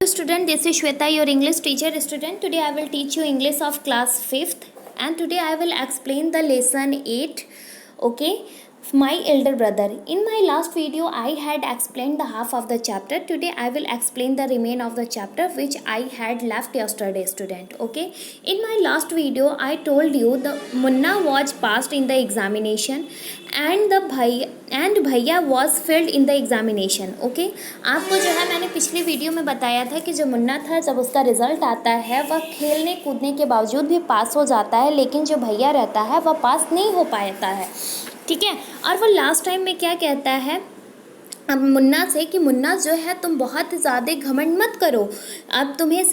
Student, this is Shweta, your English teacher. Student, today I will teach you English of class 5th, and today I will explain the lesson 8. Okay, my elder brother. In my last video I had explained the half of the chapter. Today I will explain the remain of the chapter which I had left yesterday, student. Okay, in my last video I told you the Munna was passed in the examination and भैया was failed in the examination. Okay, आपको जो है मैंने पिछली video में बताया था कि जो मुन्ना था जब उसका रिजल्ट आता है वह खेलने कूदने के बावजूद भी पास हो जाता है, लेकिन जो भैया रहता है वह पास नहीं हो पाता है. ठीक है, और वो लास्ट टाइम में क्या कहता है अब मुन्ना से कि मुन्ना जो है तुम बहुत ज़्यादा घमंड मत करो. अब तुमने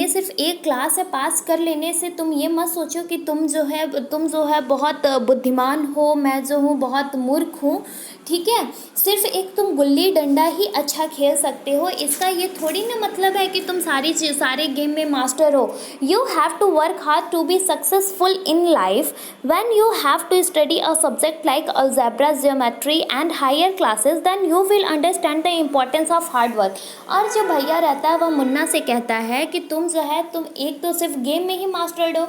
सिर्फ एक क्लास है पास कर लेने से तुम ये मत सोचो कि तुम जो है बहुत बुद्धिमान हो, मैं जो हूँ बहुत मूर्ख हूँ. ठीक है, सिर्फ एक तुम गुल्ली डंडा ही अच्छा खेल सकते हो, इसका ये थोड़ी ना मतलब है कि तुम सारे गेम में मास्टर हो. You have to work hard to be successful in life. When you have to study a subject like algebra, geometry and higher classes, then you will understand the importance of hard work. और जो भैया रहता है वह मुन्ना से कहता है कि तुम एक तो सिर्फ गेम में ही मास्टर्ड हो,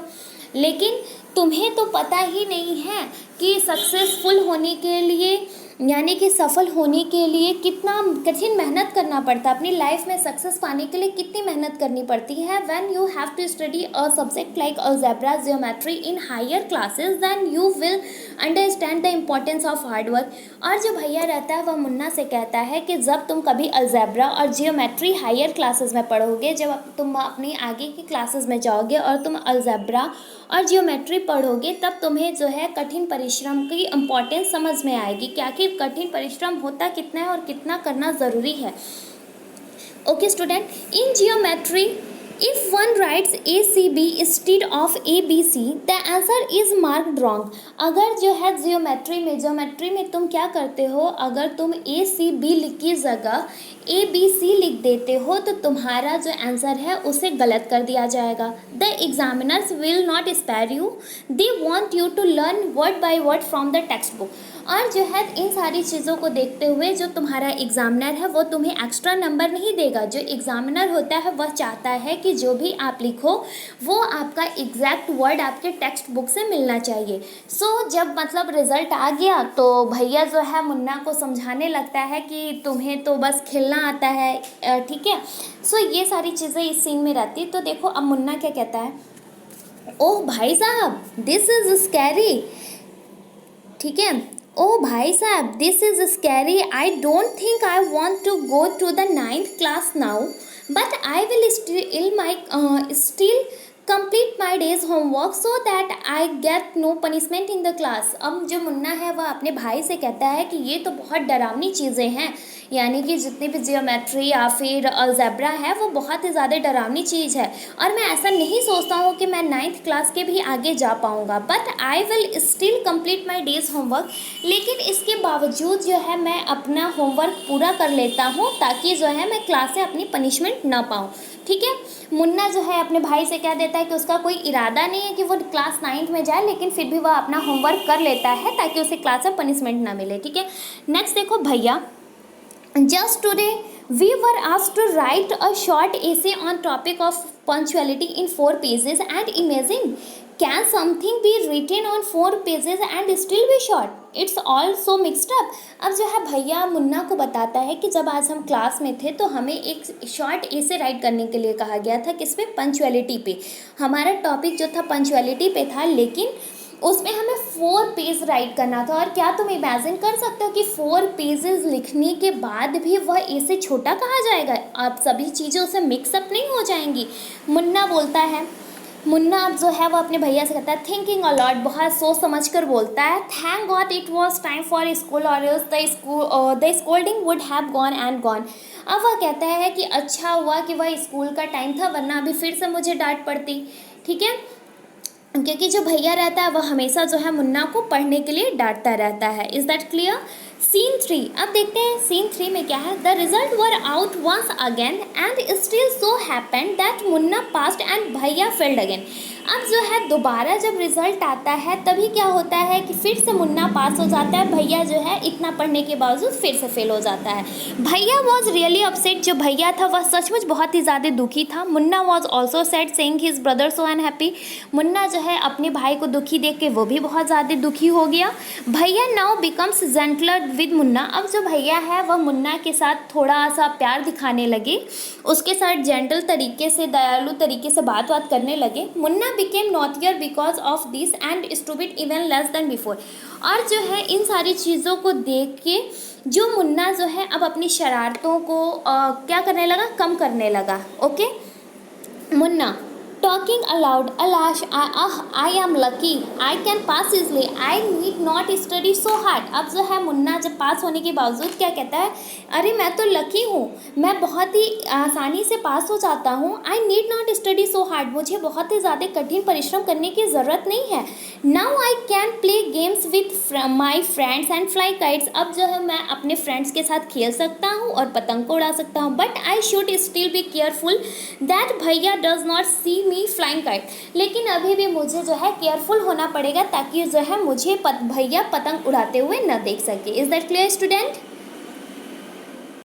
लेकिन तुम्हें तो पता ही नहीं है कि सक्सेसफुल होने के लिए यानी कि सफल होने के लिए कितना कठिन मेहनत करना पड़ता है, अपनी लाइफ में सक्सेस पाने के लिए कितनी मेहनत करनी पड़ती है. When you have to study a subject like algebra, geometry in higher classes, then you will understand the importance of hard work. और जो भैया रहता है वह मुन्ना से कहता है कि जब तुम कभी अलजेब्रा और जियोमेट्री हायर क्लासेस में पढ़ोगे, जब तुम अपनी आगे की क्लासेस में जाओगे और तुम अलजेब्रा और जियोमेट्री पढ़ोगे, तब तुम्हें जो है कठिन परिश्रम की इम्पोर्टेंस समझ में आएगी कि आखिर कठिन परिश्रम होता कितना है और कितना करना ज़रूरी है. Okay student, in geometry if one rights ACB instead of ABC, the answer is marked wrong. अगर जो है ज्योमेट्री में तुम क्या करते हो, अगर तुम ACB की जगह ABC लिख देते हो तो तुम्हारा जो आंसर है उसे गलत कर दिया जाएगा. The examiners will not spare you, they want you to learn word by word from the text book. और जो है इन सारी चीज़ों को देखते हुए जो तुम्हारा एग्ज़ामिनर है वो तुम्हें एक्स्ट्रा नंबर नहीं देगा. जो एग्ज़ामिनर होता है वह चाहता है कि जो भी आप लिखो वो आपका एग्जैक्ट वर्ड आपके टेक्स्ट बुक से मिलना चाहिए. जब मतलब रिज़ल्ट आ गया तो भैया जो है मुन्ना को समझाने लगता है कि तुम्हें तो बस खेलना आता है. ठीक है, ये सारी चीज़ें इस सीन में रहती. तो देखो अब मुन्ना क्या कहता है, ओह भाई साहब दिस इज़ स्कैरी. ठीक है, ओह भाई साहब this is scary, I don't think I want to go to the 9th class now, but I will still complete my day's homework so that I get no punishment in the class. अब जो मुन्ना है वह अपने भाई से कहता है कि ये तो बहुत डरावनी चीज़ें हैं, यानी कि जितनी भी जियोमेट्री या फिर अलजेब्रा है वो बहुत ही ज़्यादा डरावनी चीज़ है, और मैं ऐसा नहीं सोचता हूँ कि मैं 9th क्लास के भी आगे जा पाऊँगा. But I will still complete my days homework, लेकिन इसके बावजूद जो है मैं अपना होमवर्क पूरा कर लेता हूँ ताकि जो है मैं क्लास से अपनी पनिशमेंट ना पाऊँ. ठीक है, मुन्ना जो है अपने भाई से कह देता है कि उसका कोई इरादा नहीं है कि वो क्लास 9th में जाए, लेकिन फिर भी वह अपना होमवर्क कर लेता है ताकि उसे क्लास में पनिशमेंट ना मिले. ठीक है, नेक्स्ट देखो भैया, just today we were asked to write a short essay on topic of punctuality in 4 pages and imagine can something be written on 4 pages and still be short, it's all so mixed up. अब जो है भैया मुन्ना को बताता है कि जब आज हम क्लास में थे तो हमें एक शॉर्ट एसे राइट करने के लिए कहा गया था, किसमें, पंक्चुअलिटी पे. हमारा टॉपिक जो था पंक्चुअलिटी पे था, लेकिन उसमें हमें 4 पेज राइट करना था. और क्या तुम इमेजिन कर सकते हो कि 4 पेजेस लिखने के बाद भी वह एसे छोटा कहा जाएगा, आप सभी चीज़ें उससे मिक्सअप नहीं हो जाएंगी. मुन्ना बोलता है, मुन्ना अब जो है वो अपने भैया से कहता है थिंकिंग अ लॉट, बहुत सोच समझ कर बोलता है. Thank God it was time for school और the scolding would have gone and gone. अब वह कहता है कि अच्छा हुआ कि वह स्कूल का टाइम था, वरना अभी फिर से मुझे डांट पड़ती. ठीक है, क्योंकि जो भैया रहता है वह हमेशा जो है मुन्ना को पढ़ने के लिए डांटता रहता है. Is that clear? सीन 3, अब देखते हैं सीन 3 में क्या है. The result were out once again and still so happened that Munna passed and भैया फेल्ड अगेन. अब जो है दोबारा जब रिजल्ट आता है तभी क्या होता है कि फिर से मुन्ना पास हो जाता है, भैया जो है इतना पढ़ने के बावजूद फिर से फेल हो जाता है। भैया वॉज रियली अपसेट, जो भैया था वह सचमुच बहुत ही ज़्यादा दुखी था। Munna was also sad saying his brother so unhappy, Munna जो है अपने भाई को दुखी देख के वो भी बहुत ज़्यादा दुखी हो गया। भैया now becomes gentler with Munna, अब जो भैया है वह मुन्ना के साथ थोड़ा सा प्यार दिखाने लगे, उसके साथ जेंटल तरीके से, दयालु तरीके से बात करने लगे। Munna became naughtier because of this and stupid even less than before, और जो है इन सारी चीज़ों को देख के जो मुन्ना जो है अब अपनी शरारतों को क्या करने लगा, कम करने लगा। Okay, Munna talking aloud, alas I am lucky, I can pass easily, I need not study so hard. अब जो है मुन्ना जब पास होने के बावजूद क्या कहता है, अरे मैं तो लकी हूँ, मैं बहुत ही आसानी से पास हो जाता हूँ। आई need not study so hard, मुझे बहुत ही ज़्यादा कठिन परिश्रम करने की ज़रूरत नहीं है। Now I can play games with my friends and fly kites, अब जो है मैं अपने फ्रेंड्स के साथ खेल सकता हूँ और पतंग को उड़ा सकता हूँ। But I should still be careful that भैया does not see me flying kite, लेकिन अभी भी मुझे जो है केयरफुल होना पड़ेगा ताकि जो है मुझे भैया पतंग उड़ाते हुए न देख सके। Is that clear student?